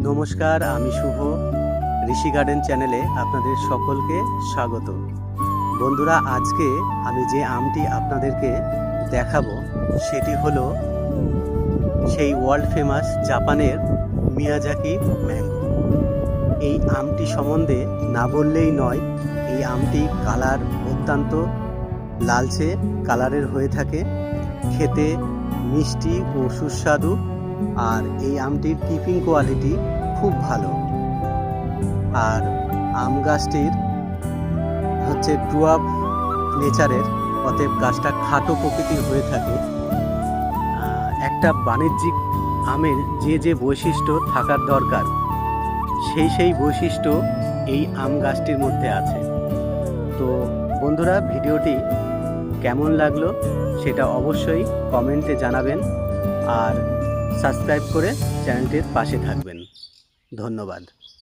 নমস্কার, আমি শুভ। ঋষি গার্ডেন চ্যানেলে আপনাদের সকলকে স্বাগত। বন্ধুরা, আজকে আমি যে আমটি আপনাদেরকে দেখাবো সেটি হলো সেই ওয়ার্ল্ড ফেমাস জাপানের মিয়াজাকি ম্যাঙ্গো। এই আমটি সম্বন্ধে না বললেই নয়। এই আমটি কালার অত্যন্ত লালচে কালারের হয়ে থাকে, খেতে মিষ্টি ও সুস্বাদু, আর এই আমটির কিপিং কোয়ালিটি খুব ভালো। আর আম গাছটির হচ্ছে ডুয়ার্ফ নেচারের, অতএব গাছটা খাটো প্রকৃতির হয়ে থাকে। একটা বাণিজ্যিক আমের যে বৈশিষ্ট্য থাকার দরকার সেই বৈশিষ্ট্য এই আম গাছটির মধ্যে আছে। তো বন্ধুরা, ভিডিওটি কেমন লাগলো সেটা অবশ্যই কমেন্টে জানাবেন, আর সাবস্ক্রাইব করে চ্যানেলটির পাশে থাকবেন। ধন্যবাদ।